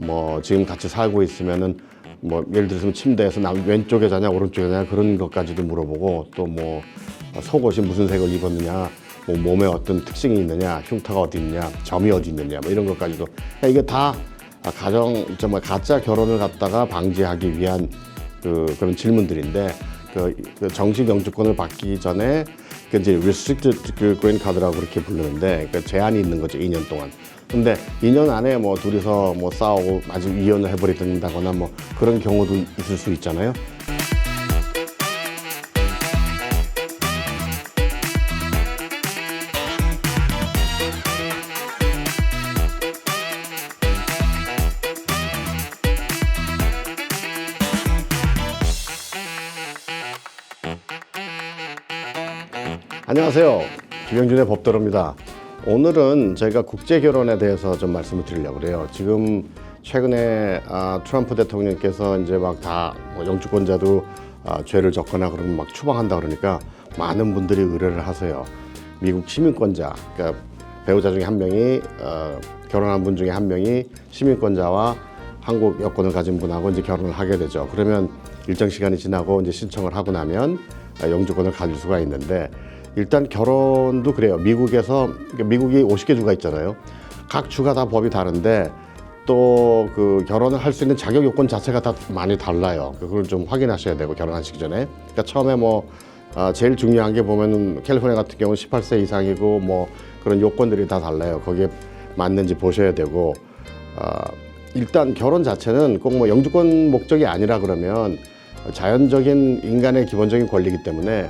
뭐 지금 같이 살고 있으면은 뭐 예를 들어서 침대에서 남 왼쪽에 자냐 오른쪽에 자냐 그런 것까지도 물어보고 또 뭐 속옷이 무슨 색을 입었느냐 뭐 몸에 어떤 특징이 있느냐 흉터가 어디 있느냐 점이 어디 있느냐 뭐 이런 것까지도 그러니까 이게 다 가정 정말 가짜 결혼을 갖다가 방지하기 위한 그런 질문들인데 그 정식 영주권을 받기 전에 그 이제 restricted 그 green card라고 그렇게 부르는데 그 제한이 있는 거죠 2년 동안. 근데 2년 안에 뭐 둘이서 뭐 싸우고 아직 이혼을 해버린다거나 뭐 그런 경우도 있을 수 있잖아요. 안녕하세요. 김영준의 법도로입니다. 오늘은 저희가 국제결혼에 대해서 좀 말씀을 드리려고 그래요. 지금 최근에 트럼프 대통령께서 이제 막 다 영주권자도 죄를 졌거나 그러면 막 추방한다 그러니까 많은 분들이 의뢰를 하세요. 미국 시민권자, 그러니까 배우자 중에 한 명이 결혼한 분 중에 한 명이 시민권자와 한국 여권을 가진 분하고 이제 결혼을 하게 되죠. 그러면 일정 시간이 지나고 이제 신청을 하고 나면 영주권을 가질 수가 있는데 일단 결혼도 그래요. 미국에서 미국이 50개 주가 있잖아요. 각 주가 다 법이 다른데 또 그 결혼을 할 수 있는 자격 요건 자체가 다 많이 달라요. 그걸 좀 확인하셔야 되고 결혼하시기 전에. 그러니까 처음에 뭐 제일 중요한 게 보면은 캘리포니아 같은 경우는 18세 이상이고 뭐 그런 요건들이 다 달라요. 거기에 맞는지 보셔야 되고 일단 결혼 자체는 꼭 뭐 영주권 목적이 아니라 그러면 자연적인 인간의 기본적인 권리이기 때문에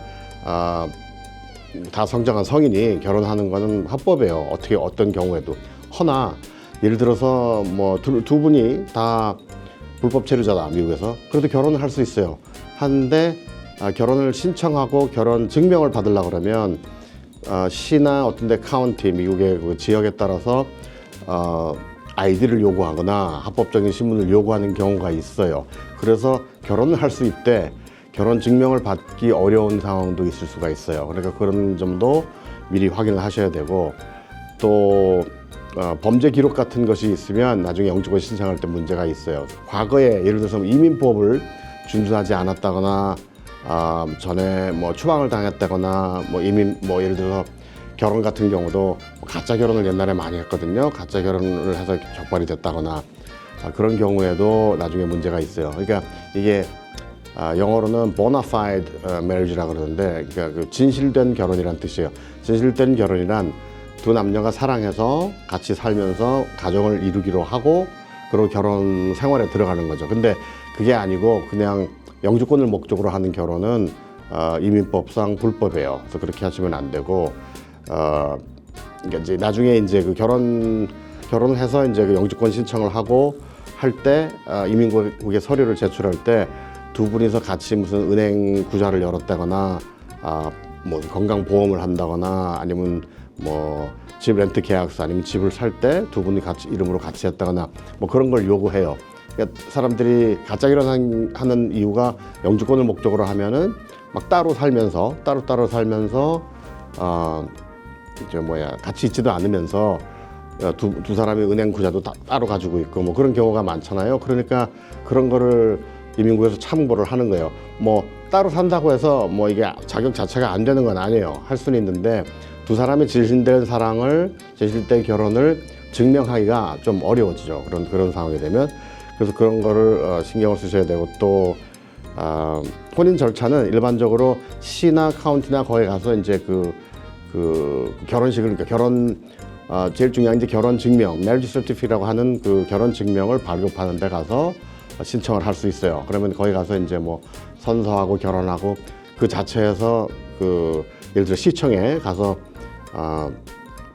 다 성장한 성인이 결혼하는 거는 합법이에요. 어떻게 어떤 경우에도. 허나 예를 들어서 뭐 두 분이 다 불법 체류자다 미국에서. 그래도 결혼을 할 수 있어요. 하는데 결혼을 신청하고 결혼 증명을 받으려고 그러면 시나 어떤 데 카운티 미국의 그 지역에 따라서 아이디를 요구하거나 합법적인 신분을 요구하는 경우가 있어요. 그래서 결혼을 할 수 있대 결혼 증명을 받기 어려운 상황도 있을 수가 있어요. 그러니까 그런 점도 미리 확인을 하셔야 되고 또 범죄 기록 같은 것이 있으면 나중에 영주권 신청할 때 문제가 있어요. 과거에 예를 들어서 이민법을 준수하지 않았다거나 전에 뭐 추방을 당했다거나 뭐 이민 뭐 예를 들어서 결혼 같은 경우도 가짜 결혼을 옛날에 많이 했거든요. 가짜 결혼을 해서 적발이 됐다거나 그런 경우에도 나중에 문제가 있어요. 그러니까 이게 영어로는 bona fide marriage라고 그러는데 그러니까 그 진실된 결혼이란 뜻이에요. 진실된 결혼이란 두 남녀가 사랑해서 같이 살면서 가정을 이루기로 하고 그리고 결혼 생활에 들어가는 거죠. 근데 그게 아니고 그냥 영주권을 목적으로 하는 결혼은 이민법상 불법이에요. 그래서 그렇게 하시면 안 되고 그러니까 이제 나중에 이제 그 결혼을 해서 이제 그 영주권 신청을 하고 할 때 이민국에 서류를 제출할 때 두 분이서 같이 무슨 은행 구좌를 열었다거나 뭐 건강보험을 한다거나 아니면 뭐 집 렌트 계약서 아니면 집을 살 때 두 분이 같이 이름으로 같이 했다거나 뭐 그런 걸 요구해요. 그러니까 사람들이 가짜 결혼하는 이유가 영주권을 목적으로 하면은 막 따로 살면서 같이 있지도 않으면서 두 사람이 은행 구좌도 따로 가지고 있고 뭐 그런 경우가 많잖아요. 그러니까 그런 거를 이민국에서 참고를 하는 거예요. 뭐 따로 산다고 해서 뭐 이게 자격 자체가 안 되는 건 아니에요. 할 수는 있는데 두 사람의 진실된 사랑을, 진실된 결혼을 증명하기가 좀 어려워지죠. 그런 상황이 되면. 그래서 그런 거를 신경을 쓰셔야 되고 또 혼인 절차는 일반적으로 시나 카운티나 거기 가서 이제 그 결혼식을 그러니까 제일 중요한 게 결혼 증명, marriage certificate라고 하는 그 결혼 증명을 발급하는 데 가서 신청을 할 수 있어요. 그러면 거기 가서 이제 뭐 선서하고 결혼하고 그 자체에서 그 예를 들어 시청에 가서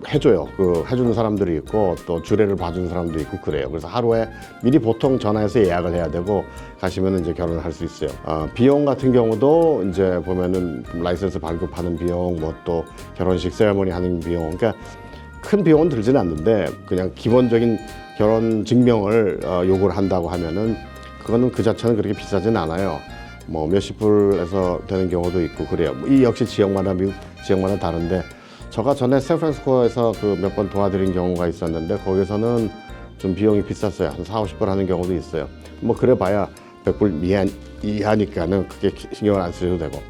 해줘요. 그 해주는 사람들이 있고 또 주례를 봐주는 사람도 있고 그래요. 그래서 하루에 미리 보통 전화해서 예약을 해야 되고 가시면 이제 결혼을 할 수 있어요. 비용 같은 경우도 이제 보면은 라이센스 발급하는 비용, 뭐 또 결혼식 세레머니 하는 비용, 그러니까 큰 비용은 들지는 않는데 그냥 기본적인 결혼 증명을 요구를 한다고 하면은 그거는 그 자체는 그렇게 비싸진 않아요. 뭐 몇십 불에서 되는 경우도 있고 그래요. 이 역시 지역마다 미국 지역마다 다른데 제가 전에 샌프란시스코에서 그 몇 번 도와드린 경우가 있었는데 거기서는 좀 비용이 비쌌어요. 한 4, 50불 하는 경우도 있어요. 뭐 그래봐야 100불 이하니까는 크게 신경을 안 쓰셔도 되고.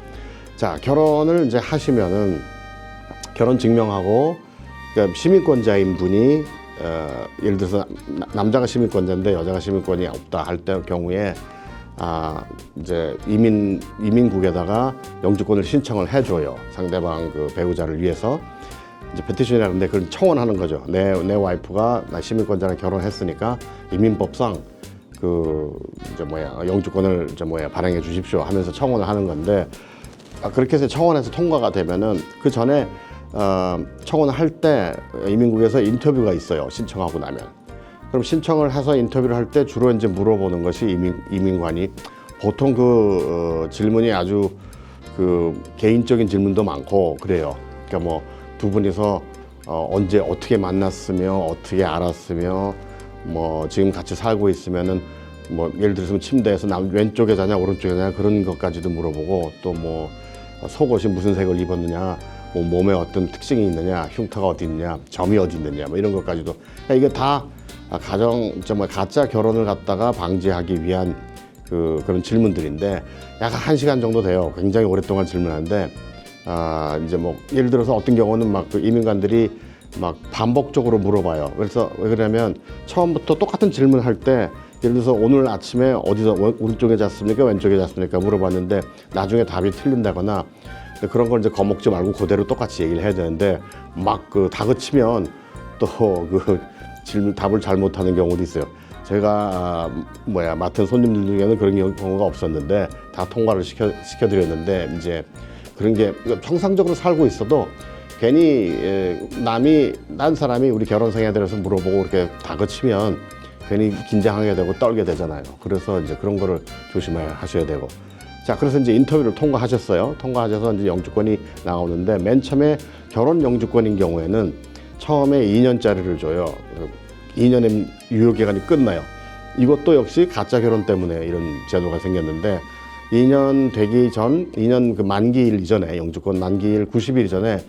자, 결혼을 이제 하시면은 결혼 증명하고, 그러니까 시민권자인 분이 예를 들어서 남자가 시민권자인데 여자가 시민권이 없다 할 때 경우에 이제 이민국에다가 영주권을 신청을 해줘요. 상대방 그 배우자를 위해서. 이제 페티션이라는데 그걸 청원하는 거죠. 내 와이프가 나 시민권자랑 결혼했으니까 이민법상 이제 영주권을 이제 발행해 주십시오 하면서 청원을 하는 건데, 그렇게 해서 청원해서 통과가 되면은 그 전에 청원을 할 때 이민국에서 인터뷰가 있어요. 신청하고 나면. 그럼 신청을 해서 인터뷰를 할 때 주로 이제 물어보는 것이 이민관이 보통 질문이 아주 개인적인 질문도 많고 그래요. 그러니까 뭐 두 분이서 언제 어떻게 만났으며 어떻게 알았으며 뭐 지금 같이 살고 있으면은 뭐 예를 들어서 침대에서 왼쪽에 자냐 오른쪽에 자냐 그런 것까지도 물어보고, 또 뭐 속옷이 무슨 색을 입었느냐, 뭐 몸에 어떤 특징이 있느냐, 흉터가 어디 있느냐, 점이 어디 있느냐, 뭐 이런 것까지도. 그러니까 이게 다 정말 가짜 결혼을 갖다가 방지하기 위한 그런 질문들인데 약 1시간 정도 돼요. 굉장히 오랫동안 질문하는데, 이제 뭐 예를 들어서 어떤 경우는 막 이민관들이 막 반복적으로 물어봐요. 그래서 왜 그러냐면 처음부터 똑같은 질문을 할 때 예를 들어서 오늘 아침에 어디서 오른쪽에 잤습니까 왼쪽에 잤습니까 물어봤는데 나중에 답이 틀린다거나 그런 걸 이제 겁먹지 말고 그대로 똑같이 얘기를 해야 되는데, 막 다그치면 또 질문 답을 잘못하는 경우도 있어요. 제가 맡은 손님들 중에는 그런 경우가 없었는데 다 통과를 시켜드렸는데, 이제 그런 게 정상적으로 살고 있어도 괜히 딴 사람이 우리 결혼생활에 대해서 물어보고 이렇게 다그치면 괜히 긴장하게 되고 떨게 되잖아요. 그래서 이제 그런 거를 조심하셔야 되고. 자, 그래서 이제 인터뷰를 통과하셨어요. 통과하셔서 이제 영주권이 나오는데, 맨 처음에 결혼 영주권인 경우에는 처음에 2년짜리를 줘요. 2년의 유효기간이 끝나요. 이것도 역시 가짜 결혼 때문에 이런 제도가 생겼는데, 2년 되기 전, 2년 그 만기일 이전에, 영주권 만기일 90일 전에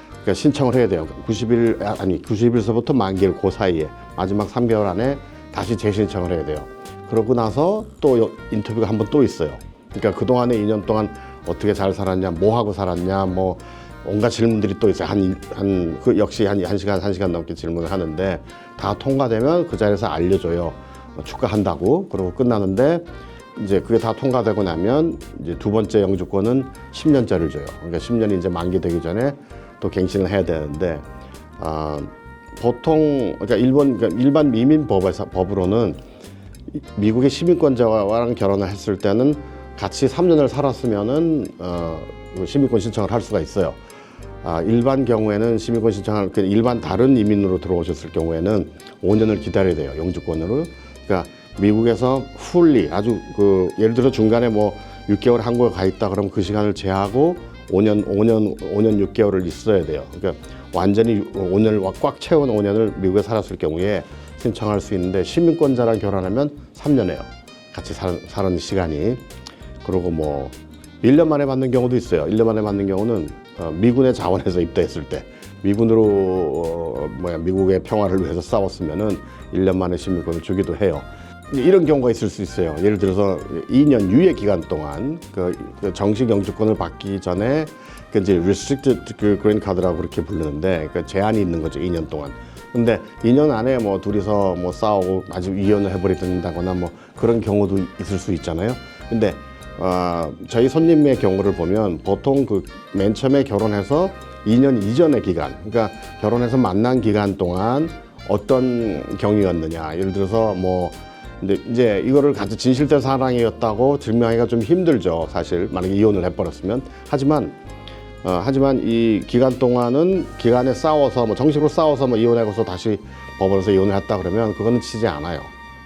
그러니까 신청을 해야 돼요. 90일서부터 만기일 그 사이에 마지막 3개월 안에 다시 재신청을 해야 돼요. 그러고 나서 또 인터뷰가 한 번 또 있어요. 그러니까 그동안에 2년 동안 어떻게 잘 살았냐, 뭐 하고 살았냐, 뭐 온갖 질문들이 또 있어요. 역시 한 1시간 넘게 질문을 하는데, 다 통과되면 그 자리에서 알려줘요. 축하한다고. 그러고 끝나는데, 이제 그게 다 통과되고 나면 이제 두 번째 영주권은 10년짜리를 줘요. 그러니까 10년이 이제 만기되기 전에 또 갱신을 해야 되는데, 보통 그러니까 일반 이민법으로는 미국의 시민권자랑 결혼을 했을 때는 같이 3년을 살았으면은 시민권 신청을 할 수가 있어요. 일반 경우에는 시민권 신청할 일반 다른 이민으로 들어오셨을 경우에는 5년을 기다려야 돼요. 영주권으로. 그러니까 미국에서 풀리 아주 예를 들어 중간에 뭐 6개월 한국에 가 있다 그러면 그 시간을 제하고 5년 6개월을 있어야 돼요. 그러니까 완전히 5년을 꽉 채운 5년을 미국에 살았을 경우에 신청할 수 있는데, 시민권자랑 결혼하면 3년이에요. 같이 사는 시간이. 그리고 뭐 1년 만에 받는 경우도 있어요. 1년 만에 받는 경우는 미군의 자원에서 입대했을 때, 미군으로 미국의 평화를 위해서 싸웠으면은 1년 만에 시민권을 주기도 해요. 이런 경우가 있을 수 있어요. 예를 들어서 2년 유예 기간 동안 그 정식 영주권을 받기 전에 이제 restricted green card라고 그렇게 부르는데, 그 제한이 있는 거죠. 2년 동안. 근데 2년 안에 뭐 둘이서 뭐 싸우고 아주 이혼을 해버린다거나 뭐 그런 경우도 있을 수 있잖아요. 근데 저희 손님의 경우를 보면 보통 맨 처음에 결혼해서 2년 이전의 기간, 그러니까 결혼해서 만난 기간 동안 어떤 경위였느냐. 예를 들어서 근데 이제 이거를 같이 진실된 사랑이었다고 증명하기가 좀 힘들죠. 사실 만약에 이혼을 해버렸으면. 하지만 이 기간 동안은 기간에 싸워서 정식으로 싸워서 이혼하고서 다시 법원에서 이혼을 했다 그러면 그거는 치지 않아요.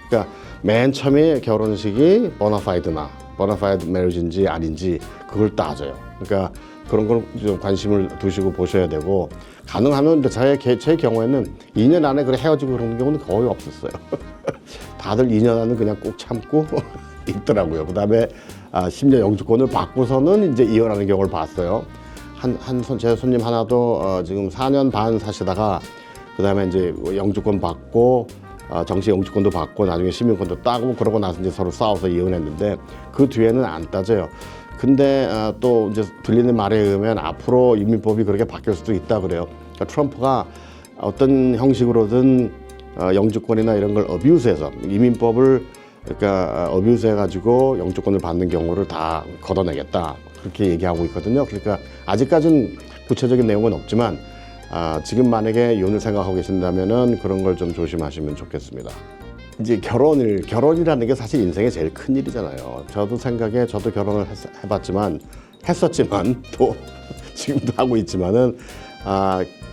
그러니까 맨 처음에 결혼식이 보나파이드 메리지인지 아닌지 그걸 따져요. 그러니까 그런 걸 좀 관심을 두시고 보셔야 되고, 가능하면 제 경우에는 2년 안에 헤어지고 그런 경우는 거의 없었어요. 다들 2년 안에 그냥 꼭 참고 있더라고요. 그다음에 10년 영주권을 받고서는 이제 이혼하는 경우를 봤어요. 제 손님 하나도 지금 4년 반 사시다가 그다음에 이제 영주권 받고 정치 영주권도 받고 나중에 시민권도 따고 그러고 나서 이제 서로 싸워서 이혼했는데 그 뒤에는 안 따져요. 근데 또 이제 들리는 말에 의하면 앞으로 이민법이 그렇게 바뀔 수도 있다 그래요. 그러니까 트럼프가 어떤 형식으로든 영주권이나 이런 걸 어뷰스해서 이민법을 그러니까 어뷰스해가지고 영주권을 받는 경우를 다 걷어내겠다 그렇게 얘기하고 있거든요. 그러니까 아직까지는 구체적인 내용은 없지만 지금 만약에 이혼을 생각하고 계신다면은 그런 걸 좀 조심하시면 좋겠습니다. 이제 결혼이라는 게 사실 인생의 제일 큰 일이잖아요. 저도 결혼을 했었지만 또 지금도 하고 있지만은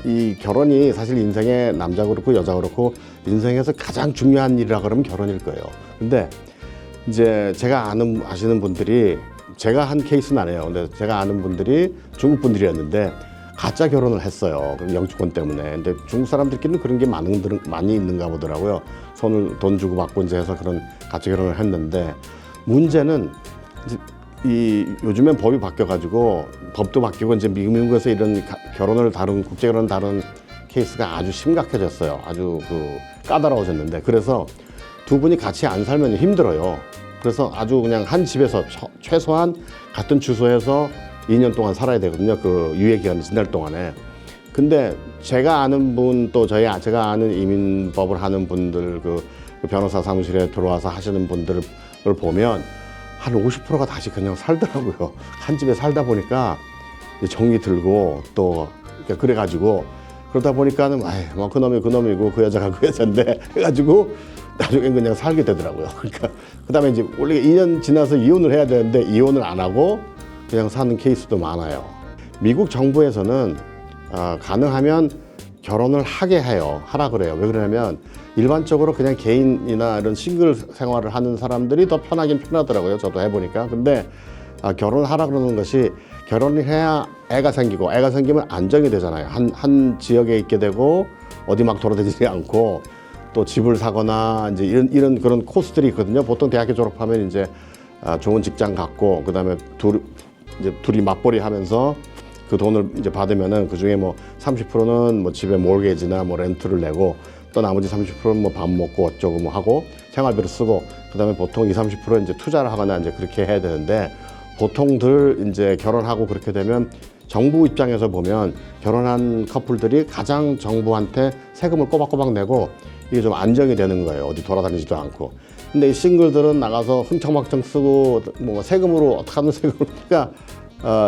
이 결혼이 사실 인생에 남자 그렇고 여자 그렇고 인생에서 가장 중요한 일이라 그러면 결혼일 거예요. 근데 이제 제가 아시는 분들이 제가 한 케이스는 아니에요. 근데 제가 아는 분들이 중국 분들이었는데 가짜 결혼을 했어요. 영주권 때문에. 근데 중국 사람들끼리는 그런 게 많이 있는가 보더라고요. 돈 주고 받고 이제 해서 그런 가짜 결혼을 했는데 문제는 요즘엔 법이 바뀌어가지고 법도 바뀌고 이제 미국에서 이런 국제 결혼을 다룬 케이스가 아주 심각해졌어요. 아주 까다로워졌는데 그래서 두 분이 같이 안 살면 힘들어요. 그래서 아주 그냥 한 집에서 최소한 같은 주소에서 2년 동안 살아야 되거든요. 그 유예 기간이 지날 동안에. 근데 제가 아는 분 또 제가 아는 이민법을 하는 분들 그 변호사 사무실에 들어와서 하시는 분들을 보면 한 50%가 다시 그냥 살더라고요. 한 집에 살다 보니까 정이 들고 또 그래가지고 그러다 보니까는 뭐 그놈이고 그 여자가 그 여잔데 해가지고 나중엔 그냥 살게 되더라고요. 그러니까 그다음에 이제 원래 2년 지나서 이혼을 해야 되는데 이혼을 안 하고 그냥 사는 케이스도 많아요. 미국 정부에서는 가능하면 결혼을 하라 그래요. 왜 그러냐면 일반적으로 그냥 개인이나 이런 싱글 생활을 하는 사람들이 더 편하긴 편하더라고요. 저도 해보니까. 근데 결혼을 하라 그러는 것이 결혼을 해야 애가 생기면 안정이 되잖아요. 한 지역에 있게 되고 어디 막 돌아다니지 않고 또 집을 사거나 이제 이런 그런 코스들이 있거든요. 보통 대학교 졸업하면 이제 좋은 직장 갖고 그다음에 둘이 맞벌이 하면서 그 돈을 이제 받으면은 그 중에 뭐 30%는 뭐 집에 몰게지나 뭐 렌트를 내고 또 나머지 30%는 뭐 밥 먹고 어쩌고 뭐 하고 생활비로 쓰고 그다음에 보통 30% 이제 투자를 하거나 이제 그렇게 해야 되는데 보통들 이제 결혼하고 그렇게 되면 정부 입장에서 보면 결혼한 커플들이 가장 정부한테 세금을 꼬박꼬박 내고 이게 좀 안정이 되는 거예요. 어디 돌아다니지도 않고. 근데 이 싱글들은 나가서 흥청망청 쓰고 뭐 세금으로 어떻게 하는 세금을 그러니까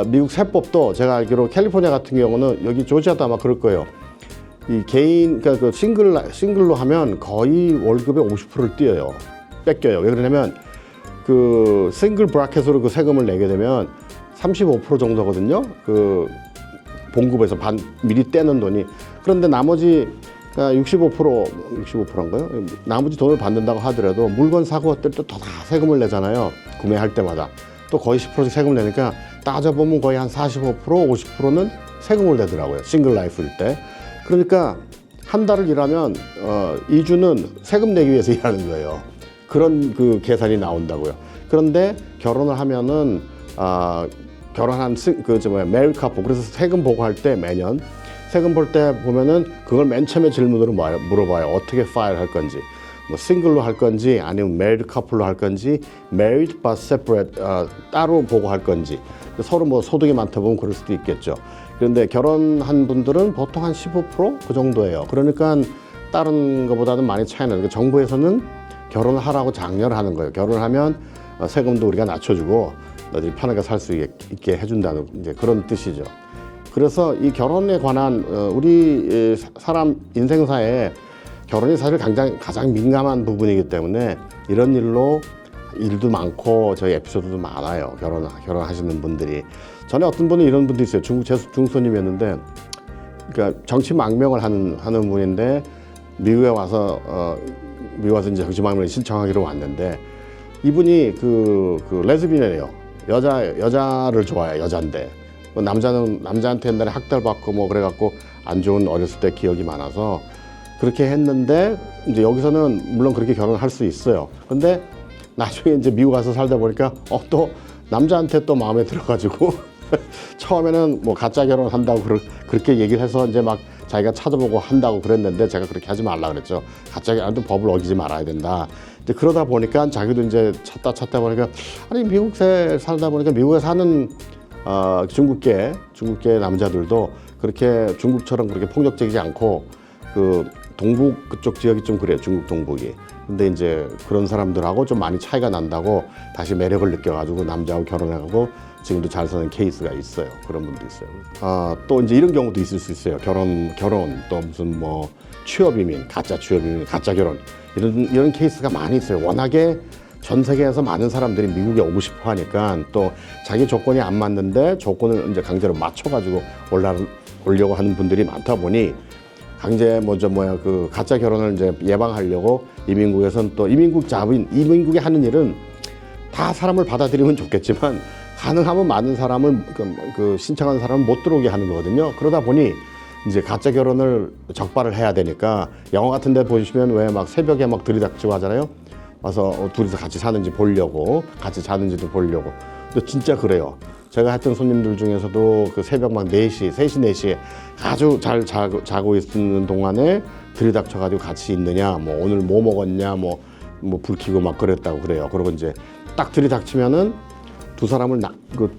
미국 세법도 제가 알기로 캘리포니아 같은 경우는 여기 조지아도 아마 그럴 거예요. 이 개인 그러니까 그 싱글로 하면 거의 월급의 50%를 떼어요. 뺏겨요. 왜 그러냐면 그 싱글 브라켓으로 그 세금을 내게 되면 35% 정도거든요. 그 봉급에서 미리 떼는 돈이. 그런데 나머지 65%인가요? 나머지 돈을 받는다고 하더라도 물건 사고 어떨 때 다 세금을 내잖아요. 구매할 때마다. 또 거의 10%씩 세금을 내니까 따져보면 거의 한 45%, 50%는 세금을 내더라고요. 싱글 라이프일 때. 그러니까 한 달을 일하면 2주는 세금 내기 위해서 일하는 거예요. 그런 그 계산이 나온다고요. 그런데 결혼을 하면은 결혼한 메리 커플 그래서 세금 보고할 때 매년 세금 볼 때 보면은 그걸 맨 처음에 질문으로 물어봐요. 어떻게 파일 할 건지. 뭐 싱글로 할 건지 아니면 married couple로 할 건지 married but separate 따로 보고할 건지 서로 뭐 소득이 많다 보면 그럴 수도 있겠죠. 그런데 결혼한 분들은 보통 한 15%그 정도예요. 그러니까 다른 것보다는 많이 차이 나는 게 정부에서는 결혼을 하라고 장려를 하는 거예요. 결혼하면 세금도 우리가 낮춰주고 너희들이 편하게 살 수 있게 해준다는 이제 그런 뜻이죠. 그래서 이 결혼에 관한 우리 사람 인생사에 결혼이 사실 가장 민감한 부분이기 때문에 이런 일도 많고 저희 에피소드도 많아요. 결혼하시는 분들이. 전에 어떤 분은 이런 분도 있어요. 중손님이었는데 그러니까 정치 망명을 하는 분인데 미국에 와서 이제 정치 망명을 신청하기로 왔는데 이분이 그 레즈비언이에요. 여자를 좋아해요. 여잔데 남자한테 옛날에 학대받고 뭐 그래갖고 안 좋은 어렸을 때 기억이 많아서 그렇게 했는데 이제 여기서는 물론 그렇게 결혼할 수 있어요. 근데 나중에 이제 미국 가서 살다 보니까 또 남자한테 또 마음에 들어가지고 처음에는 뭐 가짜 결혼한다고 그렇게 얘기를 해서 이제 막 자기가 찾아보고 한다고 그랬는데 제가 그렇게 하지 말라 그랬죠. 갑자기 법을 어기지 말아야 된다. 이제 그러다 보니까 자기도 이제 찾다 보니까 아니 미국에 살다 보니까 미국에 사는 중국계 남자들도 그렇게 중국처럼 그렇게 폭력적이지 않고 그 동북 그쪽 지역이 좀 그래요. 중국 동북이. 근데 이제 그런 사람들하고 좀 많이 차이가 난다고 다시 매력을 느껴가지고 남자하고 결혼하고 지금도 잘 사는 케이스가 있어요. 그런 분도 있어요. 또 이제 이런 경우도 있을 수 있어요. 결혼 또 무슨 뭐 취업 이민, 가짜 취업 이민, 가짜 결혼 이런 케이스가 많이 있어요. 워낙에 전 세계에서 많은 사람들이 미국에 오고 싶어 하니까 또 자기 조건이 안 맞는데 조건을 이제 강제로 맞춰가지고 오려고 하는 분들이 많다 보니 강제 그 가짜 결혼을 이제 예방하려고 이민국에서는 또 이민국이 하는 일은 다 사람을 받아들이면 좋겠지만 가능하면 많은 사람을 그 신청하는 사람을 못 들어오게 하는 거거든요. 그러다 보니 이제 가짜 결혼을 적발을 해야 되니까 영화 같은 데 보시면 왜 막 새벽에 막 들이닥치고 하잖아요. 와서 둘이서 같이 사는지 보려고, 같이 자는지도 보려고. 근데 진짜 그래요. 제가 했던 손님들 중에서도 그 새벽 막 4시, 3시, 4시에 아주 잘 자고 있는 동안에 들이닥쳐가지고 같이 있느냐, 뭐 오늘 뭐 먹었냐, 뭐 불 켜고 막 그랬다고 그래요. 그리고 이제 딱 들이닥치면은 두 사람을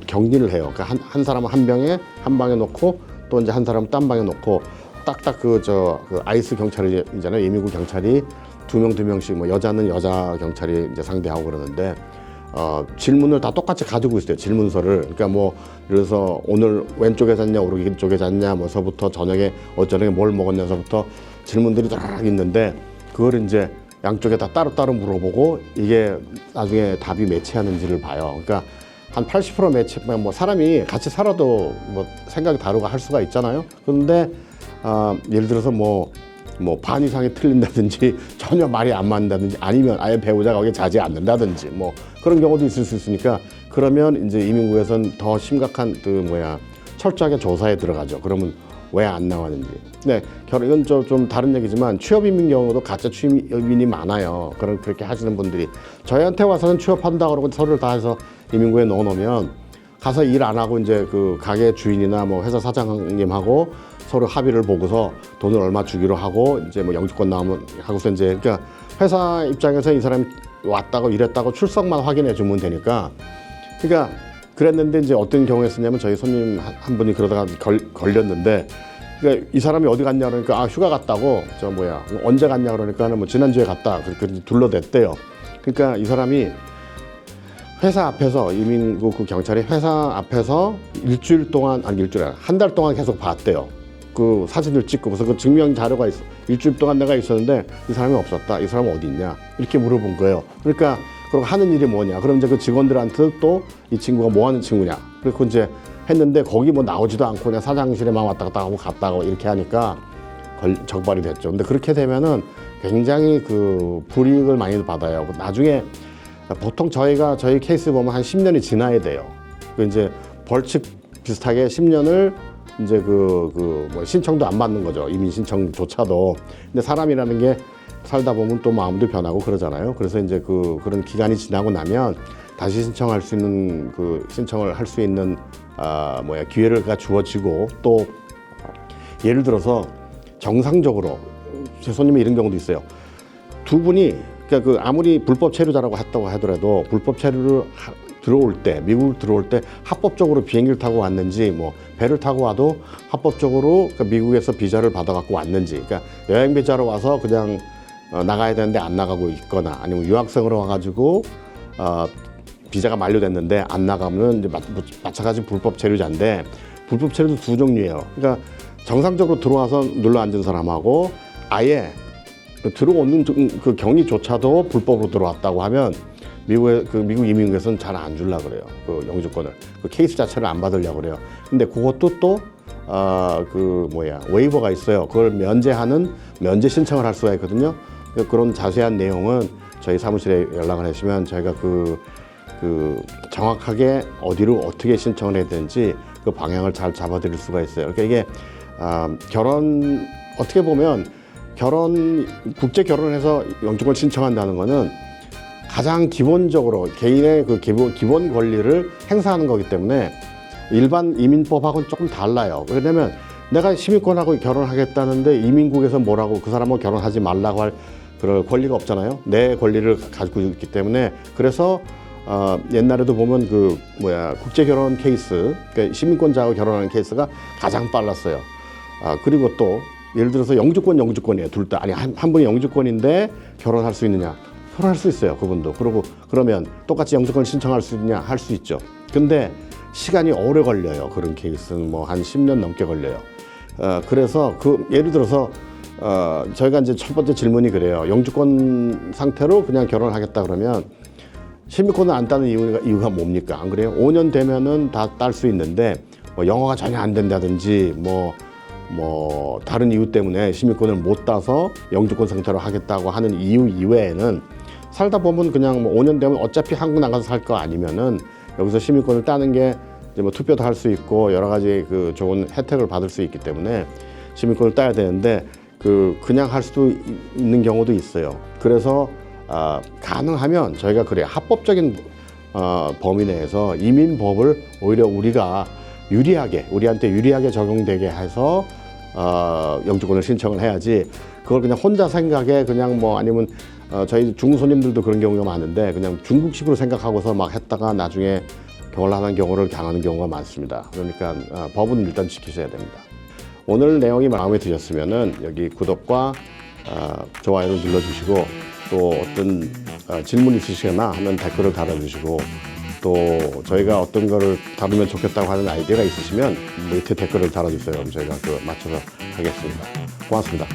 격리를 해요. 그러니까 한 사람은 한 방에 놓고 또 이제 한 사람은 딴 방에 놓고 딱딱 그 아이스 경찰이잖아요. 이민국 경찰이 두 명씩 뭐 여자는 여자 경찰이 이제 상대하고 그러는데 질문을 다 똑같이 가지고 있어요. 질문서를. 그러니까 뭐 그래서 오늘 왼쪽에 잤냐 오른쪽에 잤냐 뭐서부터 저녁에 뭘 먹었냐서부터 질문들이 쫙 있는데 그걸 이제 양쪽에 다 따로따로 물어보고 이게 나중에 답이 매치하는지를 봐요. 그러니까 한 80% 매치, 뭐 사람이 같이 살아도 뭐 생각이 다르고 할 수가 있잖아요. 그런데 예를 들어서 뭐 반 이상이 틀린다든지 전혀 말이 안 맞는다든지 아니면 아예 배우자가 거기에 자지 않는다든지 뭐 그런 경우도 있을 수 있으니까 그러면 이제 이민국에서는 더 심각한 철저하게 조사에 들어가죠. 그러면 왜 안 나왔는지. 네, 이건 좀 다른 얘기지만 취업 이민 경우도 가짜 취업 이민이 많아요. 그렇게 하시는 분들이 저희한테 와서는 취업한다 그러고 서류를 다 해서 이민국에 넣어놓으면 가서 일 안 하고 이제 그 가게 주인이나 뭐 회사 사장님하고 서로 합의를 보고서 돈을 얼마 주기로 하고 이제 뭐 영주권 나오면 하고서 이제 그러니까 회사 입장에서 이 사람이 왔다고 이랬다고 출석만 확인해 주면 되니까 그러니까 그랬는데 이제 어떤 경우였었냐면 저희 손님 한 분이 그러다가 걸렸는데 그러니까 이 사람이 어디 갔냐 그러니까 휴가 갔다고 언제 갔냐 그러니까는 뭐 지난주에 갔다 그렇게 둘러댔대요. 그러니까 이 사람이 회사 앞에서 이민국 그 경찰이 회사 앞에서 한 달 동안 계속 봤대요. 그 사진을 찍고 그래서 그 증명 자료가 있어. 일주일 동안 내가 있었는데 이 사람이 없었다. 이 사람은 어디 있냐? 이렇게 물어본 거예요. 그러니까 그럼 하는 일이 뭐냐? 그럼 이제 그 직원들한테 또 이 친구가 뭐 하는 친구냐? 그리고 이제 했는데 거기 뭐 나오지도 않고 그냥 사장실에만 왔다 갔다 하고 갔다고 이렇게 하니까 적발이 됐죠. 근데 그렇게 되면은 굉장히 그 불이익을 많이 받아요. 나중에 보통 저희 케이스 보면 한 10년이 지나야 돼요. 그 이제 벌칙 비슷하게 10년을 이제 뭐 신청도 안 받는 거죠. 이민 신청조차도. 근데 사람이라는 게 살다 보면 또 마음도 변하고 그러잖아요. 그래서 이제 그런 기간이 지나고 나면 다시 신청을 할 수 있는 기회가 주어지고 또 예를 들어서 정상적으로 제 손님이 이런 경우도 있어요. 두 분이 그러니까 아무리 불법 체류자라고 했다고 하더라도 불법 체류를 미국을 들어올 때 합법적으로 비행기를 타고 왔는지 뭐 배를 타고 와도 합법적으로 미국에서 비자를 받아갖고 왔는지 그러니까 여행 비자로 와서 그냥 나가야 되는데 안 나가고 있거나 아니면 유학생으로 와가지고 비자가 만료됐는데 안 나가면 이제 마찬가지 불법 체류자인데 불법 체류도 두 종류예요. 그러니까 정상적으로 들어와서 눌러 앉은 사람하고 아예 들어오는 그 경위조차도 불법으로 들어왔다고 하면 미국 이민국에서는 잘 안 줄라 그래요. 그 영주권을 그 케이스 자체를 안 받으려고 그래요. 근데 그것도 또 웨이버가 있어요. 그걸 면제 신청을 할 수가 있거든요. 그런 자세한 내용은 저희 사무실에 연락을 하시면 저희가 정확하게 어디로 어떻게 신청을 해야 되는지 그 방향을 잘 잡아드릴 수가 있어요. 그러니까 이게 어떻게 보면 국제 결혼해서 영주권 신청한다는 거는 가장 기본적으로 개인의 그 기본 권리를 행사하는 거기 때문에 일반 이민법하고는 조금 달라요. 왜냐면 내가 시민권하고 결혼하겠다는데 이민국에서 뭐라고 그 사람하고 결혼하지 말라고 할 그럴 권리가 없잖아요. 내 권리를 가지고 있기 때문에. 그래서 옛날에도 보면 그 국제 결혼 케이스, 그러니까 시민권자하고 결혼하는 케이스가 가장 빨랐어요. 그리고 또 예를 들어서 영주권이에요. 둘 다. 아니 한 분이 영주권인데 결혼할 수 있느냐? 결혼할 수 있어요. 그분도. 그리고 그러면 똑같이 영주권 신청할 수 있냐? 할 수 있죠. 근데 시간이 오래 걸려요. 그런 케이스는 뭐 한 10년 넘게 걸려요. 그래서 예를 들어서 저희가 이제 첫 번째 질문이 그래요. 영주권 상태로 그냥 결혼하겠다 그러면 시민권을 안 따는 이유가 뭡니까? 안 그래요? 5년 되면은 다 딸 수 있는데 뭐 영어가 전혀 안 된다든지 뭐 다른 이유 때문에 시민권을 못 따서 영주권 상태로 하겠다고 하는 이유 이외에는 살다 보면 그냥 뭐 5년 되면 어차피 한국 나가서 살 거 아니면은 여기서 시민권을 따는 게 이제 뭐 투표도 할 수 있고 여러 가지 그 좋은 혜택을 받을 수 있기 때문에 시민권을 따야 되는데 그냥 할 수도 있는 경우도 있어요. 그래서 가능하면 저희가 그래요. 합법적인 범위 내에서 이민법을 오히려 우리한테 유리하게 적용되게 해서 영주권을 신청을 해야지 그걸 그냥 혼자 생각에 그냥 뭐 아니면 저희 중국 손님들도 그런 경우가 많은데 그냥 중국식으로 생각하고서 막 했다가 나중에 곤란한 경우를 당하는 경우가 많습니다. 그러니까 법은 일단 지키셔야 됩니다. 오늘 내용이 마음에 드셨으면은 여기 구독과 좋아요를 눌러주시고 또 어떤 질문 있으시거나 하면 댓글을 달아주시고 또 저희가 어떤 거를 다루면 좋겠다고 하는 아이디어가 있으시면 밑에 댓글을 달아주세요. 그럼 저희가 맞춰서 하겠습니다. 고맙습니다.